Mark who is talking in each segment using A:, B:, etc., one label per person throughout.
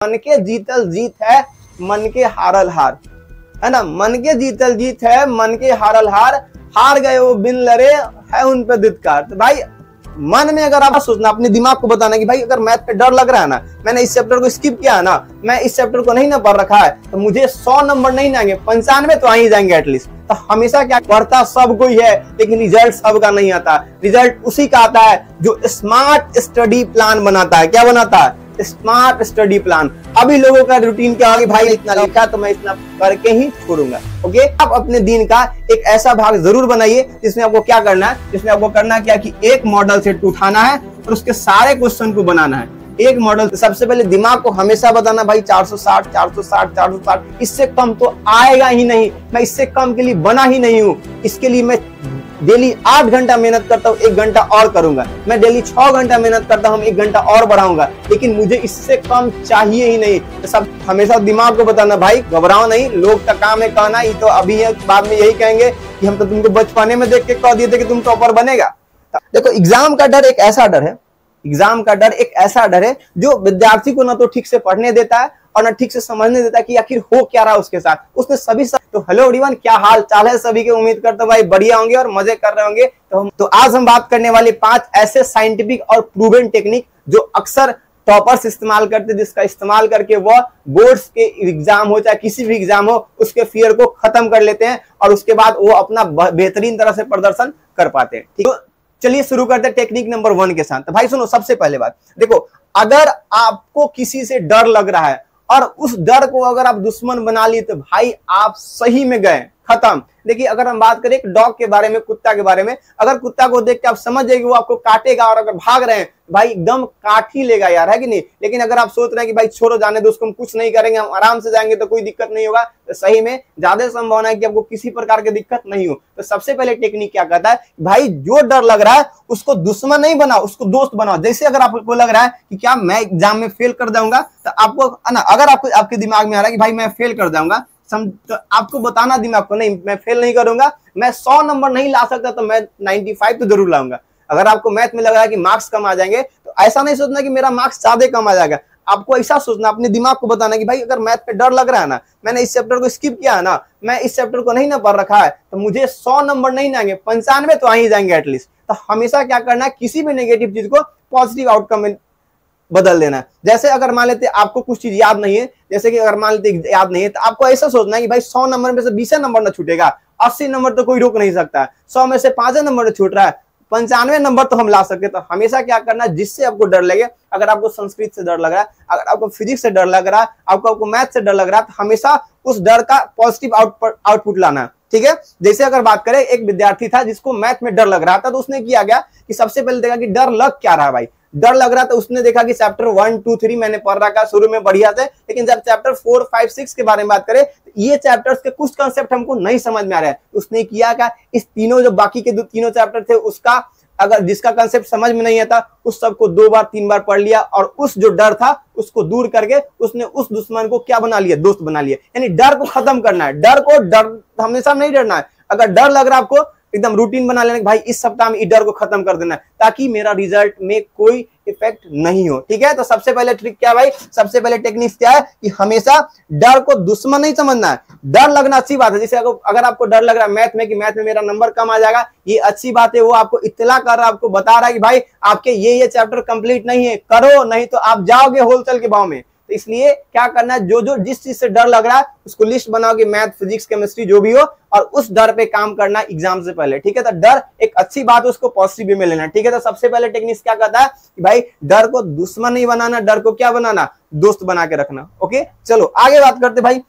A: मन के जीतल जीत है, मन के हारल हार है ना। मन के जीतल जीत है, मन के हारल हार, हार गए वो बिन लड़े है उन पे धिक्कार। तो भाई मन में अगर आप सोचना, अपने दिमाग को बताना कि भाई अगर मैथ पे डर लग रहा है ना, मैंने इस चैप्टर को स्किप किया है ना, मैं इस चैप्टर को नहीं ना पढ़ रखा है, तो मुझे 100 नंबर नहीं आएंगे, 95 तो आ ही जाएंगे एटलीस्ट। तो हमेशा क्या पढ़ता सब कोई है, लेकिन रिजल्ट सबका नहीं आता। रिजल्ट उसी का आता है जो स्मार्ट स्टडी प्लान बनाता है। क्या बनाता है? Smart study plan. अभी लोगों का रूटीन क्या होगा, भाई इतना लिखा तो मैं इतना करके ही छोड़ूंगा। ओके, आप अपने दिन का एक ऐसा भाग जरूर बनाइए जिसमें आपको क्या करना है, जिसमें आपको करना क्या कि एक मॉडल सेट उठाना है और उसके सारे क्वेश्चन को बनाना है। एक मॉडल, सबसे पहले दिमाग को हमेशा बताना भाई 460 460 460, इससे कम तो आएगा ही नहीं। मैं इससे कम के लिए बना ही नहीं हूं। इसके लिए मैं डेली 8 घंटा मेहनत करता हूँ, 1 घंटा और करूंगा। मैं डेली 6 घंटा मेहनत करता हूँ, 1 घंटा और बढ़ाऊंगा, लेकिन मुझे इससे कम चाहिए ही नहीं। तो सब हमेशा दिमाग को बताना भाई घबराओ नहीं, लोग का काम है कहना, ये तो अभी है, बाद में यही कहेंगे कि हम तो तुमको बचपने में देख के कह दिए थे कि तुम टॉपर बनेगा। देखो एग्जाम का डर एक ऐसा डर है, एग्जाम का डर एक ऐसा डर है जो विद्यार्थी को ना तो ठीक से पढ़ने देता है और ना ठीक से समझने देता है कि आखिर हो क्या रहा है उसके साथ। उसने सभी तो हेलो एवरीवन, क्या हाल चाल है सभी के? उम्मीद करता हूं भाई बढ़िया होंगे और मजे कर रहे होंगे। तो आज हम बात करने वाले 5 ऐसे साइंटिफिक और प्रूवन टेक्निक जो अक्सर टॉपर्स इस्तेमाल करते हैं, जिसका इस्तेमाल करके वह बोर्ड्स के एग्जाम हो चाहे किसी भी एग्जाम हो, उसके फियर को खत्म कर लेते हैं और उसके बाद वो अपना बेहतरीन तरह से प्रदर्शन कर पाते हैं। ठीक, चलिए शुरू करते हैं टेक्निक नंबर 1 के साथ। तो भाई सुनो, सबसे पहले बात देखो, अगर आपको किसी से डर लग रहा है और उस डर को अगर आप दुश्मन बना लिए तो भाई आप सही में गए, खत्म। देखिए अगर हम बात करें एक डॉग के बारे में, कुत्ता के बारे में, अगर कुत्ता को देख के आप समझ जाएंगे वो आपको काटेगा और अगर भाग रहे हैं भाई एकदम काट ही लेगा यार, है कि नहीं। लेकिन अगर आप सोच रहे हैं कि भाई छोड़ो जाने दो, उसको हम कुछ नहीं करेंगे, हम आराम से जाएंगे तो कोई दिक्कत नहीं होगा, तो सही में ज्यादा संभावना है कि आपको किसी प्रकार की दिक्कत नहीं हो। तो सबसे पहले टेक्निक क्या कहता है, भाई जो डर लग रहा है उसको दुश्मन नहीं बनाओ, उसको दोस्त बनाओ। जैसे अगर आपको लग रहा है कि क्या मैं एग्जाम में फेल कर जाऊंगा, तो आपको अगर आपको आपके दिमाग में आ रहा है कि भाई मैं फेल कर जाऊंगा, तो आपको बताना दिमाग को नहीं मैं फेल नहीं करूंगा, मैं 100 नंबर नहीं ला सकता तो मैं 95 तो जरूर लाऊंगा। अगर आपको मैथ में लग रहा है कि मार्क्स कम आ जाएंगे, तो ऐसा नहीं सोचना कि मेरा मार्क्स ज्यादा कम आ जाएगा। आपको ऐसा सोचना, अपने दिमाग को बताना कि भाई अगर मैथ पे डर लग रहा है ना, मैंने इस चैप्टर को स्किप किया है ना, मैं इस चैप्टर को नहीं ना पढ़ रखा है, तो मुझे 100 नंबर नहीं आएंगे, 95 तो आ ही जाएंगे एटलीस्ट। तो हमेशा क्या करना है, किसी भी नेगेटिव चीज को पॉजिटिव आउटकम में बदल देना है। जैसे अगर मान लेते आपको कुछ चीज याद नहीं है, जैसे कि अगर मान लेते याद नहीं है, तो आपको ऐसा सोचना है कि भाई 100 नंबर में से 20 नंबर ना छूटेगा, 80 नंबर तो कोई रोक नहीं सकता है, 100 में से 5 नंबर छूट रहा है, 95 नंबर तो हम ला सकते। तो हमेशा क्या करना है, जिससे आपको डर लगे, अगर आपको संस्कृत से डर लग रहा है, अगर आपको फिजिक्स से डर लग रहा है, आपको मैथ से डर लग रहा है, तो हमेशा उस डर का पॉजिटिव आउटपुट लाना है। ठीक है, जैसे अगर बात करें, एक विद्यार्थी था जिसको मैथ में डर लग रहा था, तो उसने किया गया कि सबसे पहले देखा कि डर लग क्या रहा है। भाई डर लग रहा था, उसने देखा कि चैप्टर 1 2 3 मैंने पढ़ रखा शुरू में बढ़िया से, लेकिन जब चैप्टर 4 5 6 के बारे में बात करें, तो ये चैप्टर्स के कुछ कंसेप्ट हमको नहीं समझ में आ रहा है। उसने किया क्या, इस तीनों जो बाकी के तीनों चैप्टर थे उसका अगर जिसका कंसेप्ट समझ में नहीं आता, उस सबको 2 बार 3 बार पढ़ लिया और उस जो डर था उसको दूर करके उसने उस दुश्मन को क्या बना लिया, दोस्त बना लिया। यानी डर को खत्म करना है, डर हमेशा नहीं डरना है। अगर डर लग रहा है आपको, एकदम रूटीन बना लेना, भाई इस सप्ताह में इस डर को खत्म कर देना है ताकि मेरा रिजल्ट में कोई इफेक्ट नहीं हो। ठीक है, तो सबसे पहले ट्रिक क्या है भाई, सबसे पहले टेक्निक क्या है कि हमेशा डर को दुश्मन नहीं समझना है। डर लगना अच्छी बात है, जैसे अगर आपको डर लग रहा है मैथ में कि मैथ में मेरा नंबर कम आ जाएगा, ये अच्छी बात है, वो आपको इत्तला कर रहा है, आपको बता रहा है कि भाई आपके ये चैप्टर कंप्लीट नहीं है, करो नहीं तो आप जाओगे होलसेल के भाव में। तो इसलिए क्या करना है, जो जिस चीज से डर लग रहा है उसको लिस्ट बनाओगे, मैथ फिजिक्स केमिस्ट्री जो भी हो, और उस डर पे काम करना एग्जाम से पहले। ठीक है, तो डर एक अच्छी बात है, उसको पॉजिटिव वे में लेना। ठीक है, तो सबसे पहले टेक्निक क्या कहता है कि भाई डर को दुश्मन नहीं बनाना, डर को क्या बनाना, दोस्त बना के रखना। ओके, चलो आगे बात करते भाई।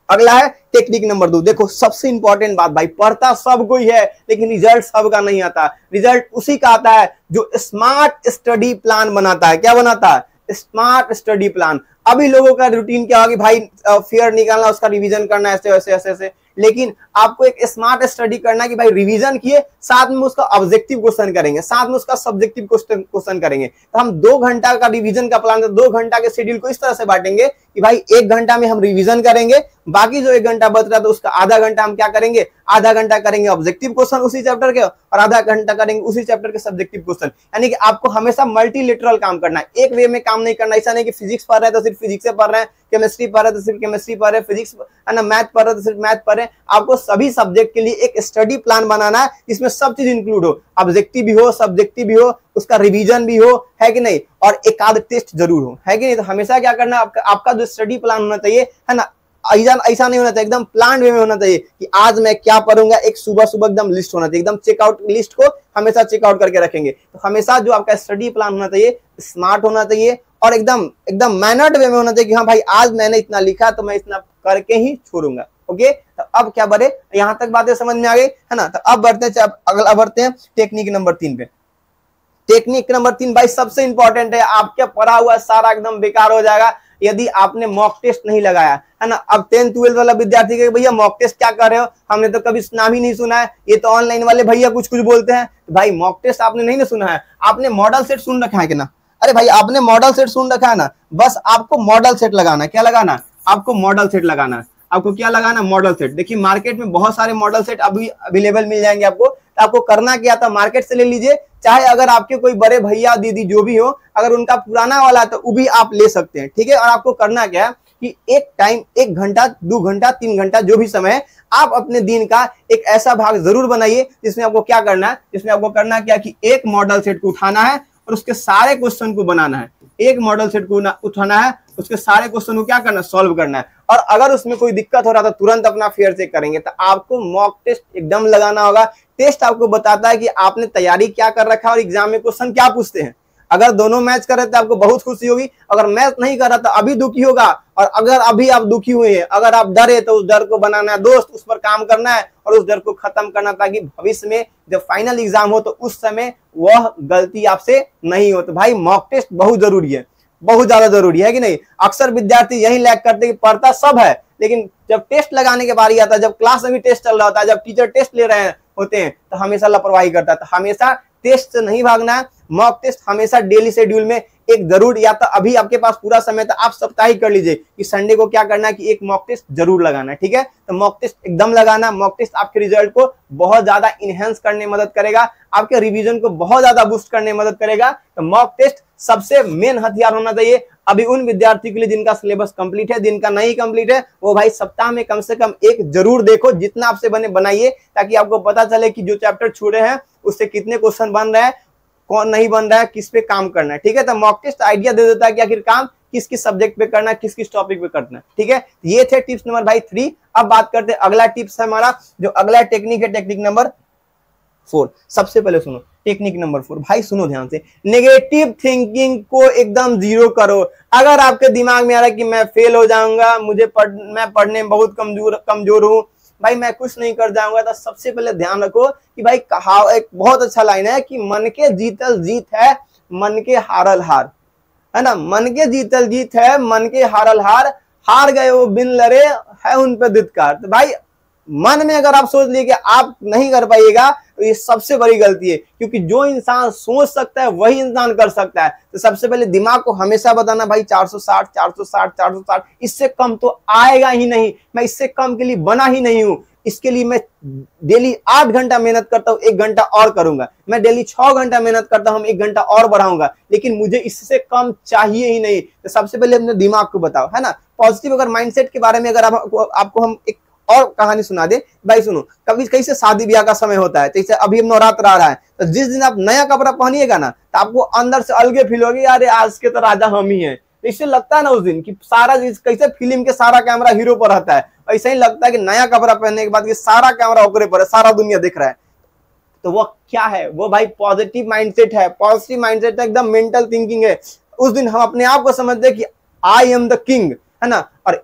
A: अगला है टेक्निक नंबर 2। देखो सबसे इंपॉर्टेंट बात, भाई पढ़ता सब कोई है, लेकिन रिजल्ट सबका नहीं आता। रिजल्ट उसी का आता है जो स्मार्ट स्टडी प्लान बनाता है। क्या बनाता है, स्मार्ट स्टडी प्लान। अभी लोगों का रूटीन क्या होगा, भाई फेयर निकालना, उसका रिवीजन करना, ऐसे ऐसे ऐसे ऐसे, लेकिन आपको एक स्मार्ट स्टडी करना है कि भाई रिवीजन किए, साथ में उसका ऑब्जेक्टिव क्वेश्चन करेंगे, साथ में उसका सब्जेक्टिव क्वेश्चन करेंगे। तो हम 2 घंटा का रिवीजन का प्लान, 2 घंटा के शेड्यूल को इस तरह से बांटेंगे कि भाई 1 घंटा में हम रिवीजन करेंगे, बाकी जो 1 घंटा बच रहा है तो उसका आधा घंटा हम क्या करेंगे, आधा घंटा करेंगे ऑब्जेक्टिव क्वेश्चन उसी चैप्टर के और आधा घंटा करेंगे उसी चैप्टर के सब्जेक्टिव क्वेश्चन। यानी कि आपको हमेशा मल्टीलेटरल काम करना है, एक वे में काम नहीं करना। ऐसा नहीं कि फिजिक्स पढ़ रहे हैं तो सिर्फ फिजिक्स से पढ़ रहे हैं, केमिस्ट्री पढ़ रहे तो सिर्फ केमिस्ट्री पढ़ रहे हैं, फिजिक्स है ना, मैथ पढ़ रहे तो सिर्फ मैथ पढ़ रहे हैं। आपको सभी सब्जेक्ट के लिए एक स्टडी प्लान बनाना है, इसमें सब चीज इंक्लूड हो, ऑब्जेक्टिव भी हो, सब्जेक्टिव भी हो, उसका रिवीजन भी हो, है कि नहीं, और एक आध टेस्ट जरूर हो, है कि नहीं। तो हमेशा क्या करना है, आपका जो स्टडी प्लान होना चाहिए, है ना, ऐसा नहीं होना चाहिए, एकदम प्लान वे में होना चाहिए कि आज मैं क्या पढ़ूंगा। एक सुबह सुबह एकदम लिस्ट होना चाहिए, एकदम चेकआउट लिस्ट को हमेशा चेकआउट करके रखेंगे। तो हमेशा जो आपका स्टडी प्लान होना चाहिए स्मार्ट होना चाहिए और एकदम एकदम मैनर्ड वे में होना चाहिए कि हाँ भाई आज मैंने इतना लिखा तो मैं इतना करके ही छोड़ूंगा। ओके, तो अब क्या बढ़े, यहां तक बातें समझ में आ गई, है ना। तो अब बढ़ते हैं, अगला बढ़ते हैं टेक्निक नंबर 3 पे। टेक्निक नंबर 3 भाई सबसे इंपॉर्टेंट है, आपका पढ़ा हुआ सारा एकदम बेकार हो जाएगा यदि आपने मॉक टेस्ट नहीं लगाया, है ना। अब 10th 12th वाला विद्यार्थी के भैया मॉक टेस्ट क्या कर रहे हो, हमने तो कभी नाम ही नहीं सुना है, ये तो ऑनलाइन वाले भैया कुछ कुछ बोलते हैं। तो भाई मॉक टेस्ट आपने नहीं ना सुना है, आपने मॉडल सेट सुन रखा है कि ना। अरे भाई आपने मॉडल सेट सुन रखा है ना, बस आपको मॉडल सेट लगाना है। क्या लगाना, आपको मॉडल सेट लगाना है। आपको क्या लगाना, मॉडल सेट। देखिए मार्केट में बहुत सारे मॉडल सेट अभी अवेलेबल मिल जाएंगे आपको। तो आपको करना क्या था, मार्केट से ले लीजिए, चाहे अगर आपके कोई बड़े भैया दीदी जो भी हो, अगर उनका पुराना वाला है तो वो भी आप ले सकते हैं, ठीक है। और आपको करना क्या है कि एक टाइम 1 घंटा 2 घंटा 3 घंटा जो भी समय है, आप अपने दिन का एक ऐसा भाग जरूर बनाइए जिसमें आपको क्या करना है, जिसमें आपको करना क्या कि एक मॉडल सेट को उठाना है और उसके सारे क्वेश्चन को बनाना है। एक मॉडल सेट को उठाना है, उसके सारे क्वेश्चन को क्या करना है, सॉल्व करना है। और अगर उसमें कोई दिक्कत हो रहा तो तुरंत अपना फेयर चेक करेंगे। तो आपको मॉक टेस्ट एकदम लगाना होगा। टेस्ट आपको बताता है कि आपने तैयारी क्या कर रखा है और एग्जाम में क्वेश्चन क्या पूछते हैं। अगर दोनों मैच कर रहे तो आपको बहुत खुशी होगी, अगर मैच नहीं कर रहा तो अभी दुखी होगा। और अगर अभी आप दुखी हुए हैं, अगर आप डरे तो उस डर को बनाना है दोस्त, उस पर काम करना है और उस डर को खत्म करना, ताकि भविष्य में जब फाइनल एग्जाम हो तो उस समय वह गलती आपसे नहीं हो। तो भाई मॉक टेस्ट बहुत जरूरी है, बहुत ज्यादा जरूरी है कि नहीं। अक्सर विद्यार्थी यही लैग करते कि पढ़ता सब है, लेकिन जब टेस्ट लगाने के बारी आता है, जब क्लास में भी टेस्ट चल रहा होता है, जब टीचर टेस्ट ले रहे होते हैं तो हमेशा लापरवाही करता है। तो हमेशा टेस्ट से नहीं भागना है, मॉक टेस्ट हमेशा डेली शेड्यूल में एक जरूर, या तो अभी आपके पास पूरा समय तो आप साप्ताहिक कर लीजिए कि संडे को क्या करना है कि एक मॉक टेस्ट जरूर लगाना है, ठीक है। तो मॉक टेस्ट एकदम लगाना। मॉक टेस्ट आपके रिजल्ट को बहुत ज्यादा इनहेंस करने में मदद करेगा, आपके रिवीजन को बहुत ज्यादा बूस्ट करने में मदद करेगा। तो मॉक टेस्ट सबसे मेन हथियार होना चाहिए। अभी उन विद्यार्थियों के लिए जिनका सिलेबस कंप्लीट है, जिनका नहीं कंप्लीट है, वो भाई सप्ताह में कम से कम एक जरूर देखो, जितना आपसे बने बनाइए, ताकि आपको पता चले कि जो चैप्टर छूटे हैं उससे कितने क्वेश्चन बन रहे हैं, कौन नहीं बन रहा है, किस पे काम करना है, ठीक है। तो मॉक टेस्ट आइडिया दे देता है कि आखिर काम किस किस सब्जेक्ट पे करना है, किस किस टॉपिक पे करना है, ठीक है। ये थे टिप्स नंबर भाई 3। अब बात करते हैं अगला टिप्स है हमारा, जो अगला टेक्निक है, टेक्निक नंबर 4। सबसे पहले सुनो टेक्निक नंबर 4, भाई सुनो ध्यान से। नेगेटिव थिंकिंग को एकदम जीरो करो। अगर आपके दिमाग में आ रहा है कि मैं फेल हो जाऊंगा, मैं पढ़ने में बहुत कमजोर हूं, भाई मैं कुछ नहीं कर जाऊंगा, तो सबसे पहले ध्यान रखो कि भाई एक बहुत अच्छा लाइन है कि मन के जीतल जीत है, मन के हारल हार, है ना। मन के जीतल जीत है, मन के हारल हार, हार गए वो बिन लड़े है उन पे धिक्कार। तो भाई मन में अगर आप सोच लिए कि आप नहीं कर पाइएगा तो ये सबसे बड़ी गलती है, क्योंकि जो इंसान सोच सकता है वही इंसान कर सकता है। तो सबसे पहले दिमाग को हमेशा बताना भाई 460 460 460, इससे कम तो आएगा ही नहीं, मैं इससे कम के लिए बना ही नहीं हूं। इसके लिए मैं डेली 8 घंटा मेहनत करता हूं, 1 घंटा और करूंगा। मैं डेली 6 घंटा मेहनत करता हूं, 1 घंटा और बढ़ाऊंगा, लेकिन मुझे इससे कम चाहिए ही नहीं। तो सबसे पहले अपने दिमाग को बताओ, है ना। पॉजिटिव अगर माइंडसेट के बारे में अगर आपको हम एक और कहानी सुना दे, भाई सुनो, कभी कैसे शादी ब्याह का समय होता है, जैसे अभी नवरात्र आ रहा है, तो जिस दिन आप नया कपड़ा पहनिएगा ना, तो आपको अंदर से अलगे फील होगी, अरे आज के तो राजा हम ही हैं। इससे लगता है ना उस दिन कि सारा कैसे फिल्म के सारा कैमरा हीरो पर रहता है, ऐसा ही लगता है कि नया कपड़ा पहनने के बाद ये सारा कैमरा ओकरे पर है, सारा दुनिया देख रहा है। तो वो क्या है, वो भाई पॉजिटिव माइंडसेट है। पॉजिटिव माइंडसेट एकदम मेंटल थिंकिंग है। उस दिन हम अपने आप को समझते हैं कि आई एम द किंग, है ना। और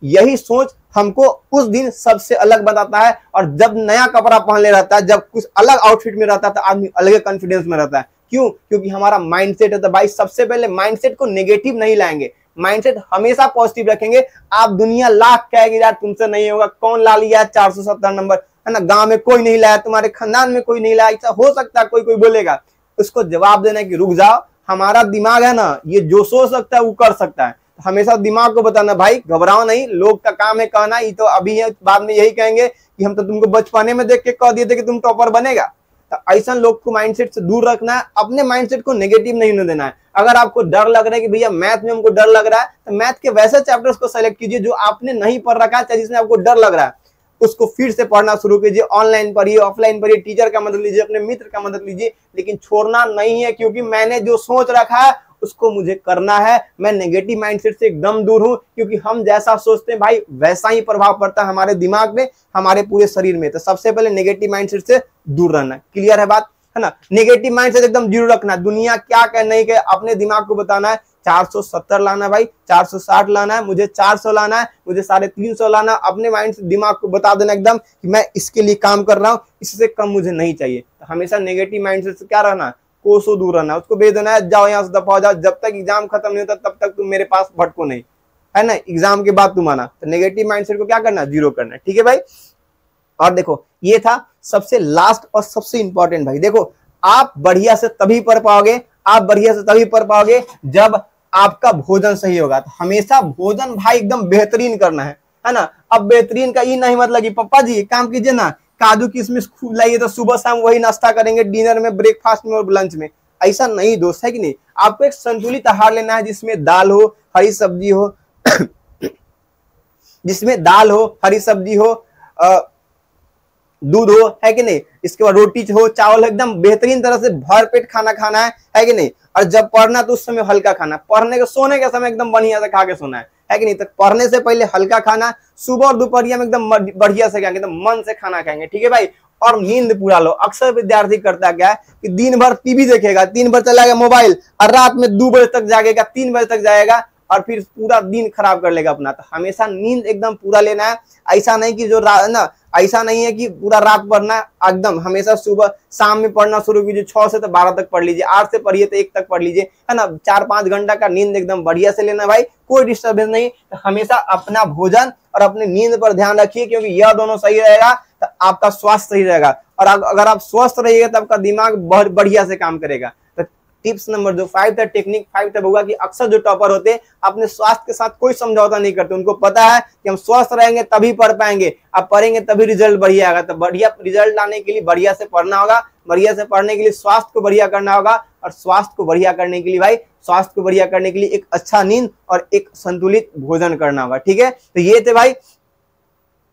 A: यही सोच हमको उस दिन सबसे अलग बताता है। और जब नया कपड़ा पहन ले रहता है, जब कुछ अलग आउटफिट में रहता है, तो आदमी अलग कॉन्फिडेंस में रहता है। क्यों? क्योंकि हमारा माइंडसेट है। तो भाई सबसे पहले माइंडसेट को नेगेटिव नहीं लाएंगे, माइंडसेट हमेशा पॉजिटिव रखेंगे। आप दुनिया लाख कहेगी यार तुमसे नहीं होगा, कौन ला लिया 470 नंबर, है ना, गांव में कोई नहीं लाया, तुम्हारे खानदान में कोई नहीं लाया, ऐसा हो सकता है कोई बोलेगा। उसको जवाब देना कि रुक जाओ, हमारा दिमाग है ना, ये जो सोच सकता है वो कर सकता है। हमेशा दिमाग को बताना भाई घबराओ नहीं, लोग का काम है कहना, ये तो अभी है बाद में यही कहेंगे कि हम तो तुमको बचपने में देख के कह दिए थे कि तुम टॉपर बनेगा। तो ऐसा लोग को माइंडसेट से दूर रखना है, अपने माइंडसेट को नेगेटिव नहीं होने देना है। अगर आपको डर लग रहा है कि भैया मैथ में हमको डर लग रहा है, तो मैथ के वैसे चैप्टर्स को सेलेक्ट कीजिए जो आपने नहीं पढ़ रखा है, चाहे जिसमें आपको डर लग रहा है, उसको फिर से पढ़ना शुरू कीजिए। ऑनलाइन पढ़िए, ऑफलाइन पढ़िए, टीचर का मदद लीजिए, अपने मित्र का मदद लीजिए, लेकिन छोड़ना नहीं है, क्योंकि मैंने जो सोच रखा है उसको मुझे करना है। मैं नेगेटिव माइंडसेट से एकदम दूर हूं, क्योंकि हम जैसा सोचते हैं भाई वैसा ही प्रभाव पड़ता है हमारे दिमाग में, हमारे पूरे शरीर में। तो सबसे पहले नेगेटिव माइंडसेट से दूर रहना है। क्लियर है बात, है ना? नेगेटिव माइंडसेट एकदम जरूर रखना। दुनिया क्या कहे नहीं कहे, अपने दिमाग को बताना है 470 लाना है भाई, 460 लाना है, मुझे 400 लाना है, मुझे 350 लाना है। अपने माइंड से दिमाग को बता देना एकदम कि मैं इसके लिए काम कर रहा हूँ, इससे कम मुझे नहीं चाहिए। तो हमेशा नेगेटिव माइंडसेट से क्या रहना है, कोसों दूर रहना, उसको भेज देना है जाओ यहाँ से दफा हो जाओ, जब तक एग्जाम खत्म नहीं होता तब तक तुम मेरे पास भटको नहीं, है ना? एग्जाम के बाद तुम आना। तो नेगेटिव माइंडसेट को क्या करना है, जीरो करना है। ठीक है भाई। और देखो ये था सबसे लास्ट और सबसे इंपॉर्टेंट भाई। देखो आप बढ़िया से तभी पढ़ पाओगे, आप बढ़िया से तभी पढ़ पाओगे जब आपका भोजन सही होगा। तो हमेशा भोजन भाई एकदम बेहतरीन करना है ना? अब बेहतरीन का ये नहीं मतलब कि पापा जी काम कीजिए ना, काजू किशमिश खूब लाइए तो सुबह शाम वही नाश्ता करेंगे, डिनर में, ब्रेकफास्ट में और लंच में। ऐसा नहीं दोस्त, है कि नहीं? आपको एक संतुलित आहार लेना है जिसमें दाल हो, हरी सब्जी हो जिसमें दाल हो, हरी सब्जी हो, दूध हो, है कि नहीं? इसके बाद रोटी हो, चावल, एकदम बेहतरीन तरह से भरपेट खाना खाना है कि नहीं? और जब पढ़ना तो उस समय हल्का खाना, पढ़ने के सोने के समय एकदम बढ़िया से खा के सोना है कि नहीं? तो पढ़ने से पहले हल्का खाना, सुबह और दोपहरिया में एकदम बढ़िया से खाएंगे, एकदम मन से खाना खाएंगे। ठीक है भाई। और नींद पूरा लो। अक्सर विद्यार्थी करता क्या है कि दिन भर टीवी देखेगा, 3 बजे चलाएगा मोबाइल, और रात में 2 बजे तक जागेगा, 3 बजे तक जाएगा, और फिर पूरा दिन खराब कर लेगा अपना। तो हमेशा नींद एकदम पूरा लेना है। ऐसा नहीं कि जो ना, ऐसा नहीं है कि पूरा रात पढ़ना है, एकदम हमेशा सुबह शाम में पढ़ना शुरू कीजिए। 6 से तो 12 तक पढ़ लीजिए, 8 से पढ़िए तो 1 तक पढ़ लीजिए, है ना? 4-5 घंटा का नींद एकदम बढ़िया से लेना भाई, कोई डिस्टर्बेंस नहीं। तो हमेशा अपना भोजन और अपने नींद पर ध्यान रखिए, क्योंकि यह दोनों सही रहेगा तो आपका स्वास्थ्य सही रहेगा। और अगर आप स्वस्थ रहिएगा तो आपका दिमाग बहुत बढ़िया से काम करेगा। तो टिप्स नंबर जो 5 था, टेक्निक 5 था होगा कि अक्सर जो टॉपर होते हैं अपने स्वास्थ्य के साथ कोई समझौता नहीं करते। उनको पता है कि हम स्वस्थ रहेंगे तभी पढ़ पाएंगे, आप पढ़ेंगे तभी रिजल्ट बढ़िया आएगा। तो बढ़िया रिजल्ट लाने के लिए बढ़िया से पढ़ना होगा, बढ़िया से पढ़ने के लिए स्वास्थ्य को बढ़िया करना होगा, और स्वास्थ्य को बढ़िया करने के लिए भाई, स्वास्थ्य को बढ़िया करने के लिए एक अच्छा नींद और एक संतुलित भोजन करना होगा। ठीक है। तो ये थे भाई,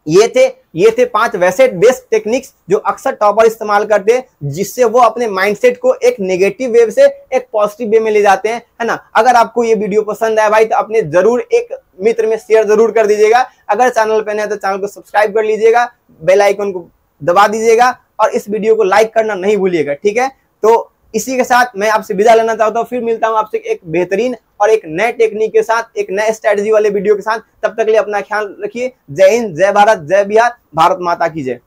A: ये थे 5 वैसे बेस्ट टेक्निक्स जो अक्सर टॉपर इस्तेमाल करते हैं, जिससे वो अपने माइंडसेट को एक नेगेटिव वे से एक पॉजिटिव वे में ले जाते हैं, है ना? अगर आपको ये वीडियो पसंद आया भाई तो अपने जरूर एक मित्र में शेयर जरूर कर दीजिएगा। अगर चैनल पे नए हैं तो चैनल को सब्सक्राइब कर लीजिएगा, बेल आइकन को दबा दीजिएगा, और इस वीडियो को लाइक करना नहीं भूलिएगा। ठीक है। तो इसी के साथ मैं आपसे विदा लेना चाहता हूँ। फिर मिलता हूँ आपसे एक बेहतरीन और एक नए टेक्निक के साथ, एक नए स्ट्रेटजी वाले वीडियो के साथ। तब तक के लिए अपना ख्याल रखिए। जय हिंद, जय भारत, जय बिहार, भारत माता की जय।